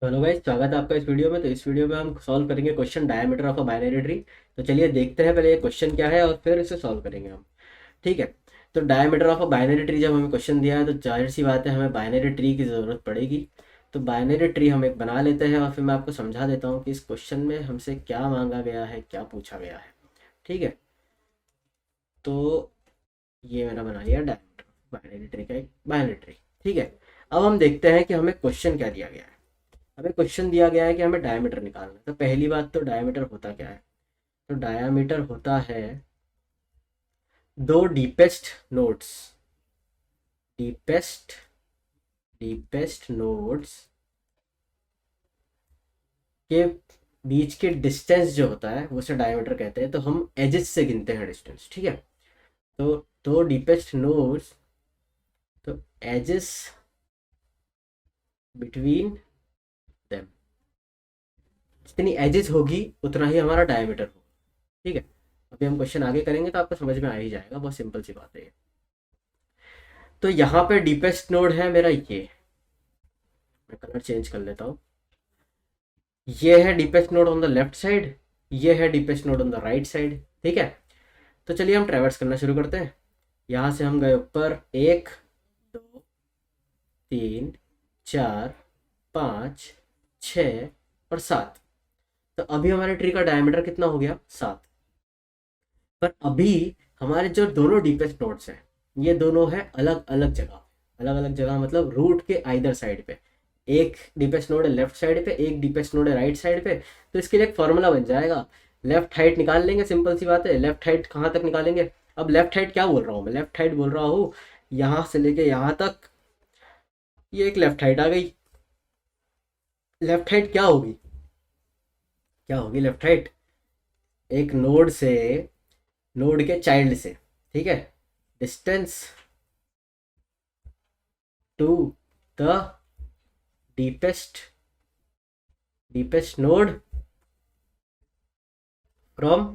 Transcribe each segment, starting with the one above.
Hello guys, स्वागत है आपका इस वीडियो में। तो इस वीडियो में हम सॉल्व करेंगे question diameter of a binary tree. तो चलिए देखते हैं पहले ये क्वेश्चन क्या है और फिर इसे सॉल्व करेंगे हम। ठीक है। तो diameter of a binary tree जब हमें क्वेश्चन दिया है तो जाहिर सी बात है हमें बाइनरी ट्री की ज़रूरत पड़ेगी। तो बाइनरी ट्री हम एक बना लेते हैं और फिर मैं आपको समझा देता हूँ कि इस क्वेश्चन में हमसे क्या मांगा गया है, क्या पूछा गया है। ठीक है। तो ये मैंने बना लिया डायमीटर बाइनरी ट्री का एक बाइनरी ट्री। ठीक है। अब हम देखते हैं कि हमें क्वेश्चन क्या दिया गया है। हमें क्वेश्चन दिया गया है कि हमें डायमीटर निकालना है। तो पहली बात, तो डायमीटर होता क्या है? तो डायमीटर होता है दो deepest nodes, deepest deepest nodes के बीच के डिस्टेंस जो होता है वो उसे डायमीटर कहते हैं। तो हम एजेस से गिनते हैं डिस्टेंस। ठीक है। तो दो डीपेस्ट नोड्स, तो एजेस बिटवीन देम, जितनी एजेस होगी उतना ही हमारा डायमीटर होगा। ठीक है। अभी हम क्वेश्चन आगे करेंगे तो आपको समझ में आ ही जाएगा, बहुत सिंपल सी बात है ये। तो यहाँ पे डीपेस्ट नोड है मेरा ये, मैं कलर चेंज कर लेता हूँ। ये है deepest node on the left side, ये है deepest node on the right side. ठीक है। तो चलिए हम ट्रेवर्स करना शुरू करते हैं। यहाँ से हम गए ऊपर, एक, दो, तीन, चार, पाँच, छ और सात। तो अभी हमारे ट्री का डायमीटर कितना हो गया? सात। पर अभी हमारे जो दोनों डीपेस्ट नोड्स हैं ये दोनों हैं अलग अलग जगह। अलग अलग जगह मतलब रूट के आइदर साइड पे। एक डीपेस्ट नोड है लेफ्ट साइड पे, एक डीपेस्ट नोड है राइट साइड पे। तो इसके लिए एक फॉर्मूला बन जाएगा। लेफ्ट हाइट निकाल लेंगे, सिंपल सी बात है। लेफ्ट हाइट कहाँ तक निकालेंगे? अब लेफ्ट हाइट क्या बोल रहा हूँ मैं? लेफ्ट हाइट बोल रहा हूँ यहाँ से लेके यहाँ तक। ये एक लेफ्ट हाइट आ गई। लेफ्ट हाइट क्या होगी? क्या होगी लेफ्ट हाइट? एक नोड से, नोड के चाइल्ड से, ठीक है, distance to the deepest deepest node from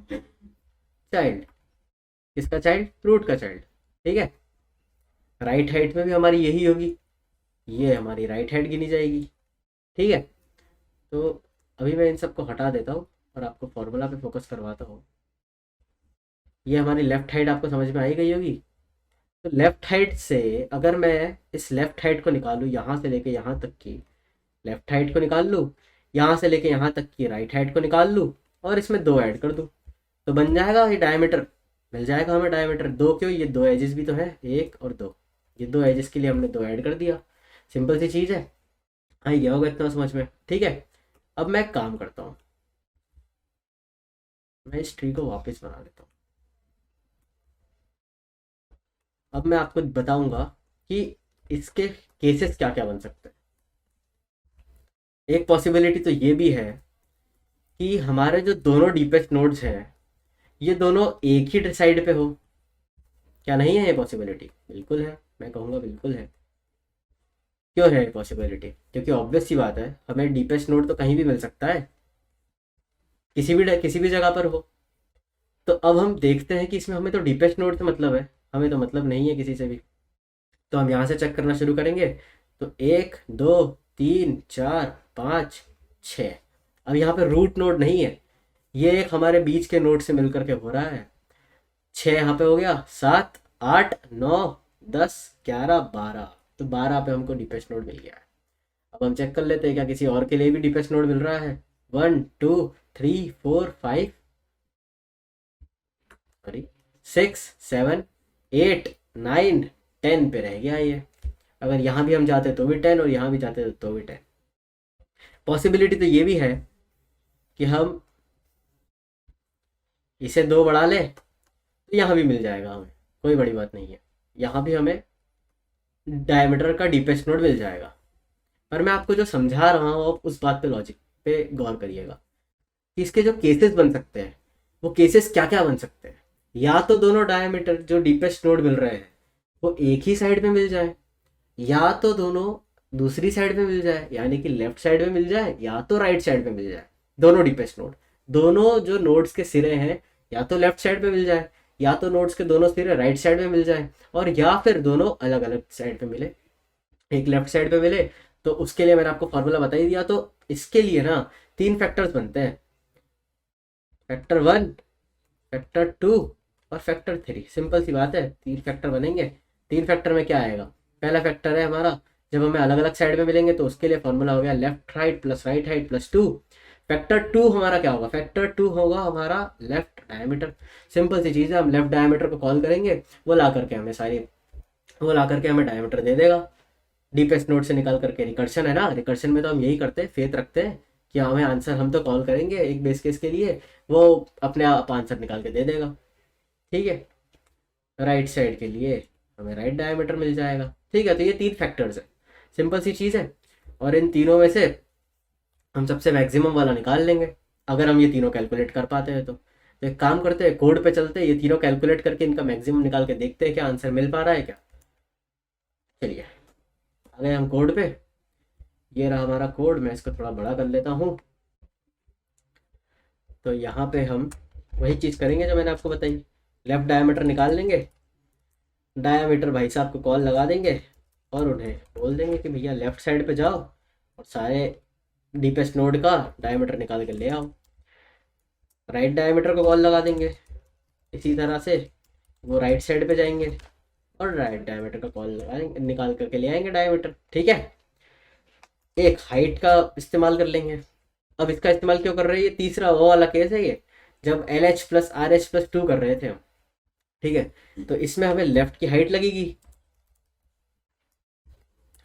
child. किसका चाइल्ड? रूट का चाइल्ड। ठीक है। राइट हाइट में भी हमारी यही होगी, ये हमारी राइट हाइट गिनी जाएगी। ठीक है। तो अभी मैं इन सबको हटा देता हूँ और आपको फॉर्मूला पे फोकस करवाता हूँ। ये हमारी लेफ्ट हाइट आपको समझ में आई गई होगी। तो लेफ्ट हाइट से अगर मैं इस लेफ्ट हाइट को निकालूँ यहाँ से लेके यहाँ तक की, लेफ्ट हाइट को निकाल लूँ, यहाँ से लेके यहाँ तक की राइट हाइट को निकाल लूँ और इसमें दो ऐड कर दूँ, तो बन जाएगा ये डायमीटर। मिल जाएगा हमें डायमीटर। दो क्यों? ये दो एजेस भी तो है, एक और दो। ये दो एजेस के लिए हमने दो ऐड कर दिया। सिंपल सी चीज़ है। आई गया होगा इतना समझ में। ठीक है। अब मैं एक काम करता हूँ, मैं इस ट्री को वापस बना लेता हूँ। अब मैं आपको बताऊंगा कि इसके केसेस क्या क्या बन सकते हैं। एक पॉसिबिलिटी तो ये भी है कि हमारे जो दोनों डीपेस्ट नोड्स हैं ये दोनों एक ही साइड पे हो। क्या नहीं है ये पॉसिबिलिटी? बिल्कुल है, मैं कहूँगा बिल्कुल है। क्यों है ये पॉसिबिलिटी? क्योंकि ऑब्वियस सी बात है, हमें डीपेस्ट नोड तो कहीं भी मिल सकता है, किसी भी जगह पर हो। तो अब हम देखते हैं कि इसमें हमें तो डीपेस्ट नोड से मतलब है, हमें तो मतलब नहीं है किसी से भी। तो हम यहाँ से चेक करना शुरू करेंगे। तो एक, दो, तीन, चार, पाँच, छ। अब यहाँ पे रूट नोड नहीं है, ये एक हमारे बीच के नोड से मिल करके हो रहा है। छ यहाँ पे हो गया, सात, आठ, नौ, 10, 11, 12। तो 12 पे हमको डीपेस्ट नोड मिल गया है। अब हम चेक कर लेते हैं क्या किसी और के लिए भी डीपेस्ट नोड मिल रहा है। 1, 2, 3, 4, 5, सॉरी, 6, 7, 8, 9, 10 पे रह गया ये। अगर यहाँ भी हम जाते तो भी 10 और यहाँ भी जाते तो भी 10। पॉसिबिलिटी तो ये भी है कि हम इसे दो बढ़ा लें तो यहाँ भी मिल जाएगा हमें, कोई बड़ी बात नहीं है। यहाँ भी हमें डायमीटर का डीपेस्ट नोड मिल जाएगा। पर मैं आपको जो समझा रहा हूँ आप उस बात पे, लॉजिक पे गौर करिएगा कि इसके जो केसेस बन सकते हैं वो केसेस क्या क्या बन सकते हैं। या तो दोनों डायमीटर जो डीपेस्ट नोड मिल रहे हैं वो एक ही साइड में मिल जाए, या तो दोनों दूसरी साइड में मिल जाए, यानी कि लेफ्ट साइड में मिल जाए या तो राइट साइड में मिल जाए। दोनों डीपेस्ट नोड, दोनों जो नोड्स के सिरे हैं या तो लेफ्ट साइड पे मिल जाए, या तो नोड्स के दोनों सिरे राइट साइड में मिल जाए, और या फिर दोनों अलग अलग साइड पे मिले। एक लेफ्ट साइड पे मिले तो उसके लिए मैंने आपको फॉर्मूला बता ही दिया। तो इसके लिए ना 3 फैक्टर्स बनते हैं, फैक्टर 1, फैक्टर 2 और फैक्टर 3। सिंपल सी बात है, 3 फैक्टर बनेंगे। 3 फैक्टर में क्या आएगा, पहला फैक्टर है हमारा जब हमें अलग अलग साइड में मिलेंगे तो उसके लिए फॉर्मूला हो गया left right plus right height plus 2। Factor 2 हमारा क्या होगा, फैक्टर 2 होगा हमारा लेफ्ट डायमीटर। सिंपल सी चीज़ है, हम लेफ्ट डायमीटर को कॉल करेंगे, वो ला करके हमें डायमीटर दे देगा। डीपेस्ट नोड से निकाल करके, रिकर्शन है ना, रिकर्शन में तो हम यही करते हैं, फेथ रखते हैं कि हमें आंसर, हम तो कॉल करेंगे एक बेस केस के लिए, वो अपने आप आंसर निकाल के दे देगा। ठीक है, राइट साइड के लिए हमें राइट डायमीटर मिल जाएगा। ठीक है, तो ये 3 फैक्टर्स है, सिंपल सी चीज़ है। और इन तीनों में से हम सबसे मैक्सिमम वाला निकाल लेंगे अगर हम ये तीनों कैलकुलेट कर पाते हैं। तो एक काम करते हैं, कोड पे चलते हैं, ये तीनों कैलकुलेट करके इनका मैक्सिमम निकाल के देखते हैं क्या आंसर मिल पा रहा है क्या। चलिए आ गए हम कोड पे। ये रहा हमारा कोड, मैं इसको थोड़ा बड़ा कर लेता हूँ। तो यहाँ पे हम वही चीज़ करेंगे जो मैंने आपको बताई, लेफ्ट डायमीटर निकाल लेंगे, डायमीटर भाई साहब को कॉल लगा देंगे और उन्हें बोल देंगे कि भैया लेफ्ट साइड पे जाओ और सारे डीपेस्ट नोड का डायमीटर निकाल के ले आओ। राइट डायमीटर को कॉल लगा देंगे, इसी तरह से वो राइट साइड पे जाएंगे और राइट डायमीटर का कॉल लगाएंगे, निकाल करके ले आएंगे डायमीटर। ठीक है, एक हाइट का इस्तेमाल कर लेंगे। अब इसका इस्तेमाल क्यों कर रहे हैं, ये तीसरा वो वाला केस है ये, जब L H plus R H plus 2 कर रहे थे हम। ठीक है, तो इसमें हमें लेफ्ट की हाइट लगेगी,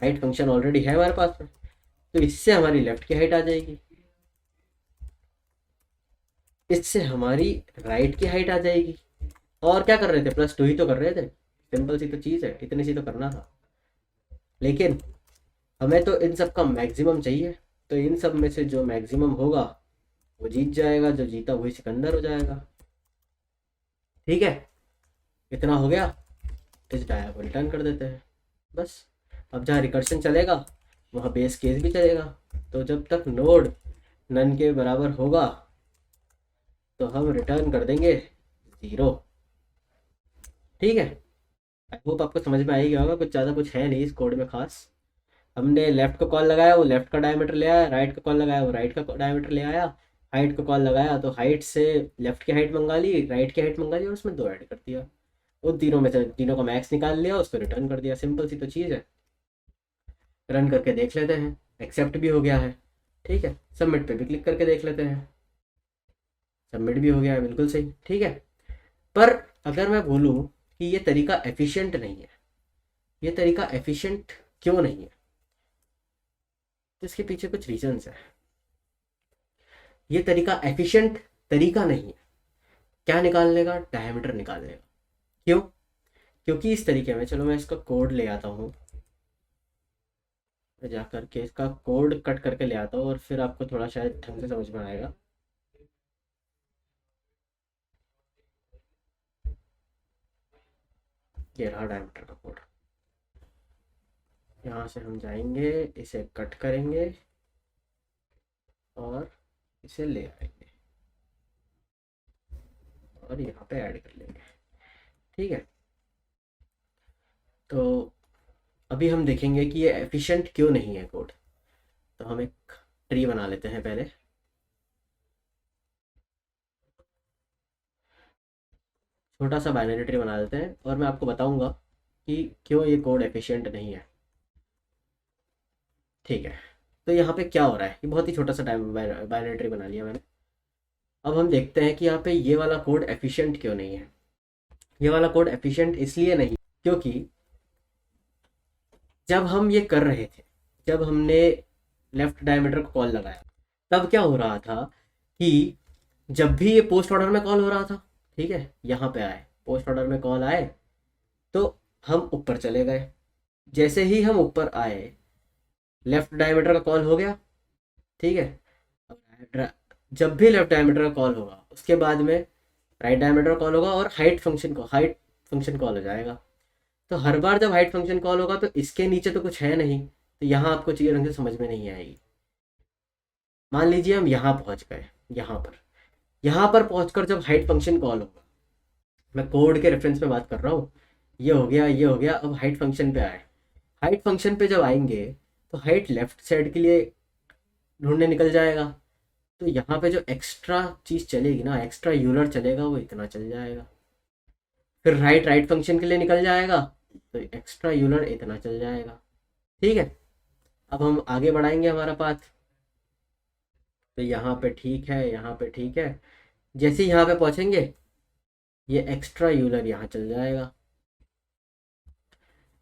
हाइट फंक्शन ऑलरेडी है हमारे पास में, तो इससे हमारी लेफ्ट की हाइट आ जाएगी, इससे हमारी राइट की हाइट आ जाएगी। और क्या कर रहे थे, +2 ही तो कर रहे थे, सिंपल सी तो चीज़ है, इतनी सी तो करना था। लेकिन हमें तो इन सब का मैक्सिमम चाहिए, तो इन सब में से जो मैक्सिमम होगा वो जीत जाएगा, जो जीता वही सिकंदर हो जाएगा। ठीक है, इतना हो गया, इस डाया को रिटर्न कर देते हैं बस। अब जहाँ रिकर्शन चलेगा वहाँ बेस केस भी चलेगा, तो जब तक नोड नन के बराबर होगा तो हम रिटर्न कर देंगे 0। ठीक है, आई होप आपको समझ में आ ही गया होगा, कुछ ज़्यादा कुछ है नहीं इस कोड में खास। हमने लेफ्ट को कॉल लगाया, वो लेफ्ट का डायमीटर ले आया, राइट का कॉल लगाया, वो राइट का डायमीटर ले आया, हाइट को कॉल लगाया तो हाइट से लेफ्ट की हाइट मंगा ली, राइट की हाइट मंगा ली और उसमें 2 ऐड कर दिया, उन तीनों में से तीनों का मैक्स निकाल लिया, उसको रिटर्न कर दिया। सिंपल सी तो चीज़ है, रन करके देख लेते हैं, एक्सेप्ट भी हो गया है। ठीक है, सबमिट पे भी क्लिक करके देख लेते हैं, सबमिट भी हो गया है, बिल्कुल सही। ठीक है, पर अगर मैं बोलूँ कि ये तरीका एफिशिएंट नहीं है, ये तरीका एफिशिएंट क्यों नहीं है, तो इसके पीछे कुछ रीजंस है। ये तरीका एफिशिएंट तरीका नहीं है, क्या निकालने का, डायमीटर निकालने का। क्यों, क्योंकि इस तरीके में, चलो मैं इसका कोड ले आता हूँ, जा करके इसका कोड कट करके ले आता हूँ और फिर आपको थोड़ा शायद ढंग से समझ में आएगा। ये रहा डायमीटर का कोड, यहाँ से हम जाएंगे, इसे कट करेंगे और इसे ले आएंगे और यहाँ पे ऐड कर लेंगे। ठीक है, तो अभी हम देखेंगे कि ये एफिशिएंट क्यों नहीं है कोड। तो हम एक ट्री बना लेते हैं पहले, छोटा सा बाइनरी ट्री बना लेते हैं और मैं आपको बताऊंगा कि क्यों ये कोड एफिशिएंट नहीं है। ठीक है, तो यहाँ पे क्या हो रहा है, ये बहुत ही छोटा सा बाइनरी ट्री बना लिया मैंने। अब हम देखते हैं कि यहाँ पे ये वाला कोड एफिशिएंट क्यों नहीं है। ये वाला कोड एफिशिएंट इसलिए नहीं क्योंकि जब हम ये कर रहे थे, जब हमने लेफ्ट डायमीटर को कॉल लगाया, तब क्या हो रहा था कि जब भी ये पोस्ट ऑर्डर में कॉल हो रहा था, ठीक है, यहाँ पे आए पोस्ट ऑर्डर में कॉल आए तो हम ऊपर चले गए, जैसे ही हम ऊपर आए लेफ्ट डायमीटर का कॉल हो गया। ठीक है, अब जब भी लेफ्ट डायमीटर का कॉल होगा उसके बाद में राइट डायमीटर कॉल होगा और हाइट फंक्शन कॉल हो जाएगा। तो हर बार जब हाइट फंक्शन कॉल होगा तो इसके नीचे तो कुछ है नहीं, तो यहाँ आपको चीज़ें ढंग से समझ में नहीं आएगी। मान लीजिए हम यहाँ पहुँच गए, यहाँ पर पहुँचकर जब हाइट फंक्शन कॉल होगा, मैं कोड के रेफरेंस में बात कर रहा हूँ, ये हो गया, ये हो गया। अब हाइट फंक्शन पे आए, हाइट फंक्शन पे जब आएंगे तो हाइट लेफ्ट साइड के लिए ढूंढने निकल जाएगा। तो यहाँ पे जो एक्स्ट्रा चीज़ चलेगी ना, एक्स्ट्रा यूलर चलेगा, वो इतना चल जाएगा। फिर राइट राइट फंक्शन के लिए निकल जाएगा, तो एक्स्ट्रा यूलर इतना चल जाएगा। ठीक है, अब हम आगे बढ़ाएंगे हमारा पाथ। तो यहाँ पे ठीक है, यहाँ पे ठीक है। जैसे ही यहाँ पे पहुँचेंगे, ये एक्स्ट्रा यूलर यहाँ चल जाएगा।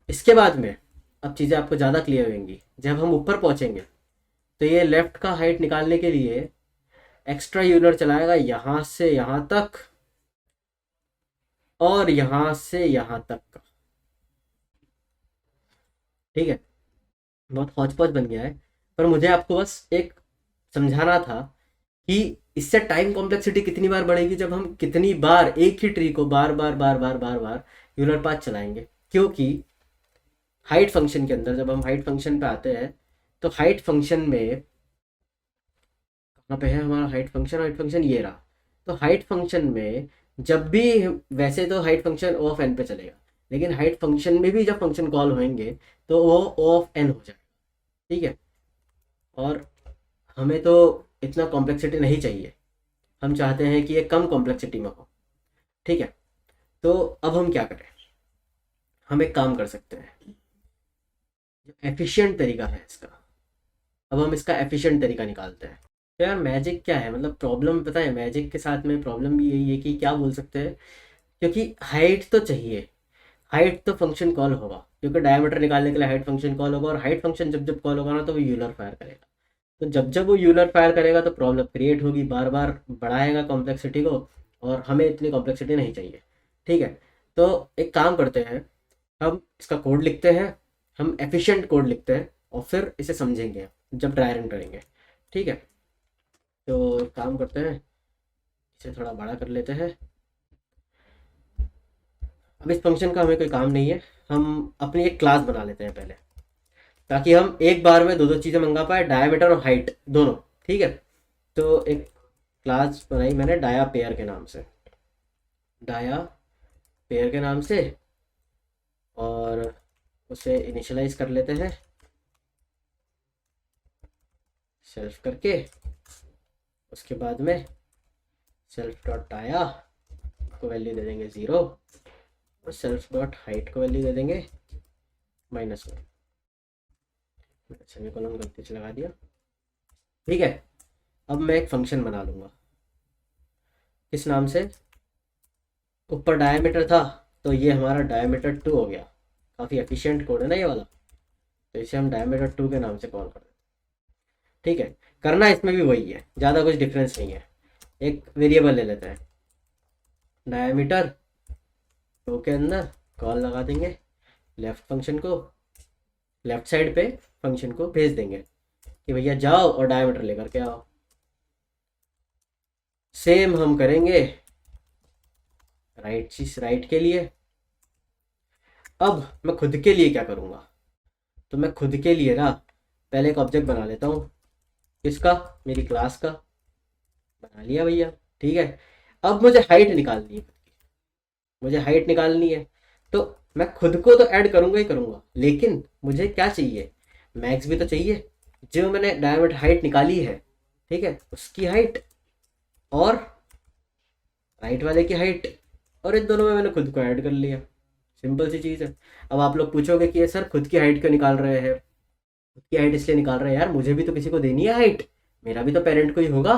इसके बाद में अब चीज़ें आपको ज़्यादा क्लियर होंगी। जब हम ऊपर पहुँचेंगे तो ये लेफ़्ट का हाइट निकालने के लिए एक्स्ट्रा यूलर चलाएगा यहाँ से यहाँ तक और यहाँ से यहाँ तक का। ठीक है, बहुत हौच पौच बन गया है, पर मुझे आपको बस एक समझाना था कि इससे टाइम कॉम्प्लेक्सिटी कितनी बार बढ़ेगी जब हम कितनी बार एक ही ट्री को बार बार बार बार बार बार यूलर पाथ चलाएंगे। क्योंकि हाइट फंक्शन के अंदर जब हम हाइट फंक्शन पे आते हैं तो हाइट फंक्शन में कहाँ पे है हमारा हाइट फंक्शन? हाइट फंक्शन ये रहा। तो हाइट फंक्शन में जब भी वैसे तो height function O of n पे चलेगा, लेकिन हाइट फंक्शन में भी जब फंक्शन कॉल होंगे तो वो ओ ऑफ एन हो जाएगा। ठीक है, और हमें तो इतना कॉम्प्लेक्सिटी नहीं चाहिए, हम चाहते हैं कि ये कम कॉम्प्लेक्सिटी में हो। ठीक है, तो अब हम क्या करें? हम एक काम कर सकते हैं, एफिशिएंट तरीका है इसका। अब हम इसका एफिशिएंट तरीका निकालते हैं। तो यार मैजिक क्या है, मतलब प्रॉब्लम पता है, मैजिक के साथ में प्रॉब्लम भी यही है कि क्या बोल सकते हैं, क्योंकि हाइट तो चाहिए, हाइट तो फंक्शन कॉल होगा, क्योंकि डायमीटर निकालने के लिए हाइट फंक्शन कॉल होगा, और हाइट फंक्शन जब जब कॉल होगा ना तो वो यूलर फायर करेगा। तो जब जब वो यूलर फायर करेगा तो प्रॉब्लम क्रिएट होगी, बार बार बढ़ाएगा कॉम्प्लेक्सिटी को, और हमें इतनी कॉम्प्लेक्सिटी नहीं चाहिए। ठीक है, तो एक काम करते हैं, हम इसका कोड लिखते हैं, हम एफिशिएंट कोड लिखते हैं और फिर इसे समझेंगे जब ड्राई रन करेंगे। ठीक है, तो एक काम करते हैं, इसे थोड़ा बड़ा कर लेते हैं। अब इस फंक्शन का हमें कोई काम नहीं है, हम अपनी एक क्लास बना लेते हैं पहले, ताकि हम एक बार में दो दो चीज़ें मंगा पाए, डायमीटर और हाइट दोनों। ठीक है, तो एक क्लास बनाई मैंने डाया पेयर के नाम से, डाया पेयर के नाम से, और उसे इनिशियलाइज कर लेते हैं सेल्फ करके। उसके बाद में सेल्फ डॉट डाया को वैल्यू दे देंगे 0, और सेल्फ डॉट हाइट को वैल्यू दे देंगे -1। सेमीकोलन गलती से लगा दिया। ठीक है, अब मैं एक फंक्शन बना लूँगा, किस नाम से? ऊपर डायमीटर था तो ये हमारा डायमीटर 2 हो गया। काफ़ी एफिशिएंट कोड है ना ये वाला, तो इसे हम डायमीटर 2 के नाम से कॉल कर देते हैं। ठीक है, करना इसमें भी वही है, ज़्यादा कुछ डिफरेंस नहीं है। एक वेरिएबल ले लेते हैं, डायमीटर 2 के अंदर कॉल लगा देंगे, लेफ्ट फंक्शन को, लेफ्ट साइड पे फंक्शन को भेज देंगे कि भैया जाओ और डायमीटर लेकर के आओ। सेम हम करेंगे राइट चीज राइट के लिए। अब मैं खुद के लिए क्या करूँगा, तो मैं खुद के लिए ना पहले एक ऑब्जेक्ट बना लेता हूँ, किसका? मेरी क्लास का। बना लिया भैया। ठीक है, अब मुझे हाइट निकालनी है, मुझे हाइट निकालनी है, तो मैं खुद को तो ऐड करूँगा ही करूँगा, लेकिन मुझे क्या चाहिए? मैक्स भी तो चाहिए। जो मैंने डायमीटर हाइट निकाली है, ठीक है, उसकी हाइट और राइट वाले की हाइट, और इन दोनों में मैंने खुद को ऐड कर लिया। सिंपल सी चीज़ है। अब आप लोग पूछोगे कि ये सर खुद की हाइट क्यों निकाल रहे हैं? खुद की हाइट इसलिए निकाल रहे हैं यार, मुझे भी तो किसी को देनी है हाइट, मेरा भी तो पेरेंट को ही होगा।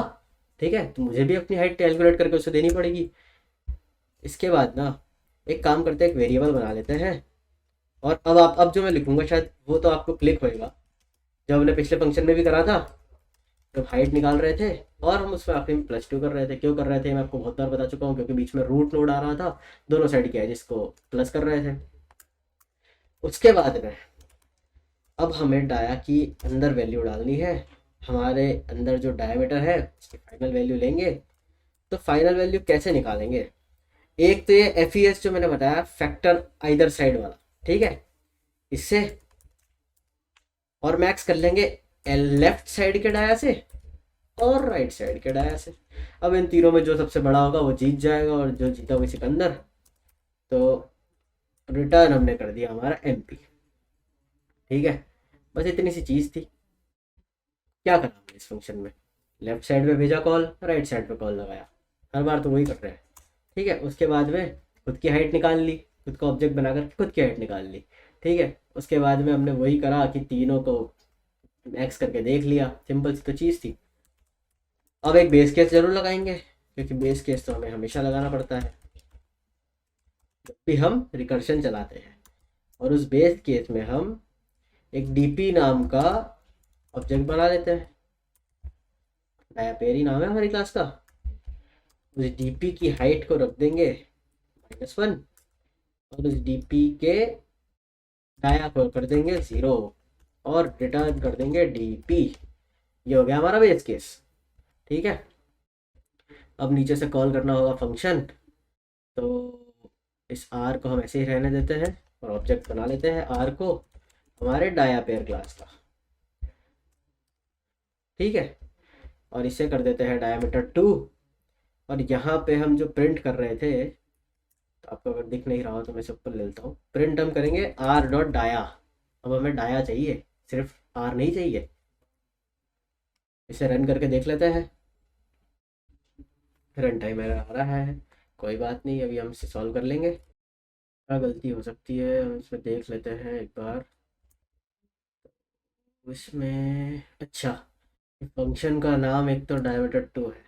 ठीक है, तो मुझे भी अपनी हाइट कैलकुलेट करके उसे देनी पड़ेगी। इसके बाद ना एक काम करते हैं, एक वेरिएबल बना लेते हैं, और अब जो मैं लिखूंगा शायद वो तो आपको क्लिक होएगा, जब हमने पिछले फंक्शन में भी करा था, जब हाइट निकाल रहे थे और हम उसमें आखिर में +2 कर रहे थे। क्यों कर रहे थे मैं आपको बहुत बार बता चुका हूँ, क्योंकि बीच में रूट नोड आ रहा था, दोनों साइड के एजेस को प्लस कर रहे थे। उसके बाद में अब हमें डाया की अंदर वैल्यू डालनी है, हमारे अंदर जो डायमीटर है उसकी फाइनल वैल्यू लेंगे। तो फाइनल वैल्यू कैसे निकालेंगे? एक तो ये FES जो मैंने बताया, फैक्टर आइदर साइड वाला, ठीक है, इससे, और मैक्स कर लेंगे लेफ्ट साइड के डाया से और राइट साइड के डाया से। अब इन तीनों में जो सबसे बड़ा होगा वो जीत जाएगा, और जो जीता वो सिकंदर। तो रिटर्न हमने कर दिया हमारा MP। ठीक है, बस इतनी सी चीज़ थी। क्या करा हमने इस फंक्शन में, लेफ्ट साइड पे भेजा कॉल, राइट साइड पे कॉल लगाया, हर बार तो वही कर रहे हैं। ठीक है, उसके बाद में खुद की हाइट निकाल ली, खुद का ऑब्जेक्ट बनाकर खुद की हाइट निकाल ली। ठीक है, उसके बाद में हमने वही करा कि तीनों को मैक्स करके देख लिया, सिंपल सी तो चीज़ थी। अब एक बेस केस जरूर लगाएंगे, क्योंकि बेस केस तो हमें हमेशा लगाना पड़ता है जब भी हम रिकर्शन चलाते हैं। और उस बेस केस में हम एक डीपी नाम का ऑब्जेक्ट बना लेते हैं, डायापेरी नाम है हमारी क्लास का। उस डीपी की हाइट को रख देंगे -1, और उस डीपी के डाया को कर देंगे 0, और रिटर्न कर देंगे डीपी। ये हो गया हमारा बेस केस। ठीक है, अब नीचे से कॉल करना होगा फंक्शन, तो इस आर को हम ऐसे ही रहने देते हैं और ऑब्जेक्ट बना लेते हैं आर को हमारे डाया पेयर क्लास का। ठीक है, और इसे कर देते हैं डायमीटर 2। और यहाँ पे हम जो प्रिंट कर रहे थे, तो आपको अगर दिख नहीं रहा हो तो मैं इसे ऊपर ले लेता हूँ, प्रिंट हम करेंगे आर डॉट डाया। अब हमें डाया चाहिए, सिर्फ आर नहीं चाहिए। इसे रन करके देख लेते हैं, रन टाइम एरर आ रहा है, कोई बात नहीं, अभी हम इसे सॉल्व कर लेंगे। क्या गलती हो सकती है हम इसमें देख लेते हैं एक बार। इसमें अच्छा, फंक्शन का नाम एक तो डायमीटर 2 है,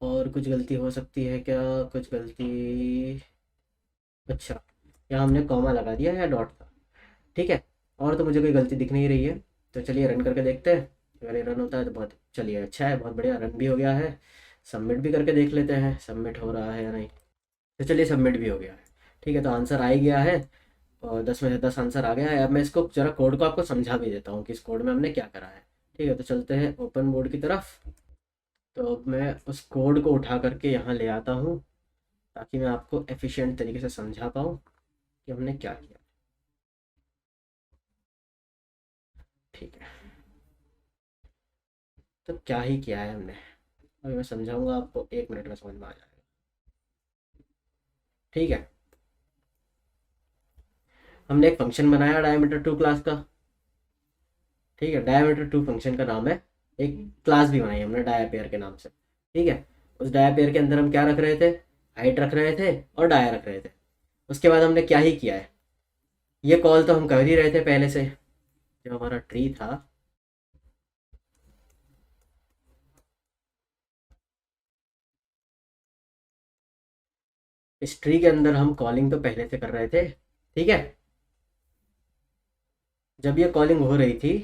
और कुछ गलती हो सकती है क्या, कुछ गलती, अच्छा यहाँ हमने कॉमा लगा दिया या डॉट था। ठीक है, और तो मुझे कोई गलती दिख नहीं रही है, तो चलिए रन करके देखते हैं। अगर ये रन होता है तो बहुत, चलिए अच्छा है, बहुत बढ़िया, रन भी हो गया है। सबमिट भी करके देख लेते हैं सबमिट हो रहा है या नहीं। तो चलिए सबमिट भी हो गया है। ठीक है, तो आंसर आ ही गया है, और 10 में से 10 आंसर आ गया है। अब मैं इसको जरा कोड को आपको समझा भी देता हूँ कि इस कोड में हमने क्या करा है। ठीक है, तो चलते हैं ओपन बोर्ड की तरफ। तो अब मैं उस कोड को उठा करके यहाँ ले आता हूँ, ताकि मैं आपको एफिशिएंट तरीके से समझा पाऊँ कि हमने क्या किया। ठीक है, तो क्या ही किया है हमने, अभी मैं समझाऊंगा आपको, 1 मिनट में समझ में आ जाएगा। ठीक है, हमने एक फंक्शन बनाया डायमीटर 2 क्लास का। ठीक है, डायमीटर 2 फंक्शन का नाम है, एक क्लास भी बनाई हमने डाया पेयर के नाम से। ठीक है, उस डाया पेयर के अंदर हम क्या रख रहे थे, हाइट रख रहे थे और डाया रख रहे थे। उसके बाद हमने क्या ही किया है, ये कॉल तो हम कर ही रहे थे पहले से, जो हमारा ट्री था। इस ट्री के अंदर हम कॉलिंग तो पहले से कर रहे थे। ठीक है, जब ये कॉलिंग हो रही थी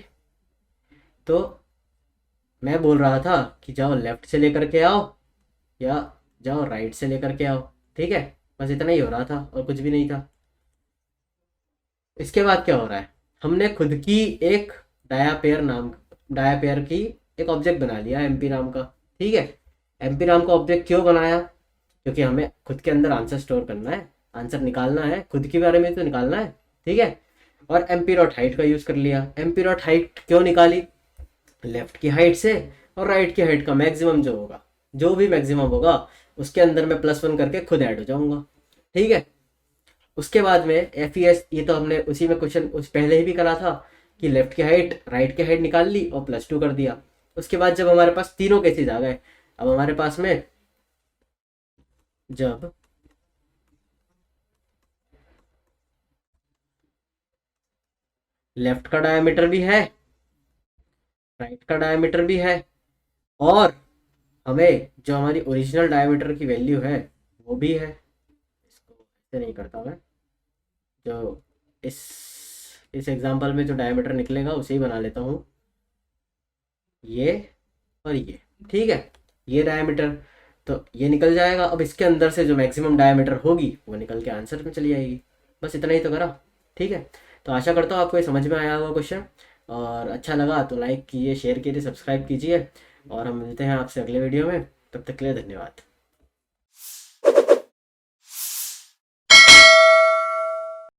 तो मैं बोल रहा था कि जाओ लेफ्ट से लेकर के आओ या जाओ राइट से लेकर के आओ। ठीक है, बस इतना ही हो रहा था और कुछ भी नहीं था। इसके बाद क्या हो रहा है, हमने खुद की एक डाया पेयर की एक ऑब्जेक्ट बना लिया एमपी नाम का। ठीक है, एमपी नाम का ऑब्जेक्ट क्यों बनाया, क्योंकि हमें खुद के अंदर आंसर स्टोर करना है, आंसर निकालना है, खुद के बारे में तो निकालना है। ठीक है, और एमपी डॉट हाइट का यूज़ कर लिया। एमपी डॉट हाइट क्यों निकाली, लेफ्ट की हाइट से और राइट की हाइट का मैक्सिमम जो होगा, जो भी मैक्सिमम होगा उसके अंदर मैं +1 करके खुद ऐड हो जाऊंगा। ठीक है, उसके बाद में एफ ई एस, ये तो हमने उसी में क्वेश्चन उस पहले ही भी करा था कि लेफ्ट की हाइट राइट की हाइट निकाल ली और +2 कर दिया। उसके बाद जब हमारे पास तीनों केसेज आ गए, अब हमारे पास में जब लेफ्ट का डायमीटर भी है, राइट का डायमीटर भी है, और हमें जो हमारी ओरिजिनल डायमीटर की वैल्यू है वो भी है, इसको ऐसे नहीं करता मैं, जो इस इस एग्जांपल में जो डायमीटर निकलेगा उसे ही बना लेता हूँ, ये और ये। ठीक है, ये डायमीटर, तो ये निकल जाएगा। अब इसके अंदर से जो मैक्सिमम डायमीटर होगी वो निकल के आंसर में चली जाएगी। बस इतना ही तो करा। ठीक है, तो आशा करता हूँ आपको ये समझ में आया होगा क्वेश्चन, और अच्छा लगा तो लाइक कीजिए, शेयर कीजिए, सब्सक्राइब कीजिए, और हम मिलते हैं आपसे अगले वीडियो में। तब तक के लिए धन्यवाद।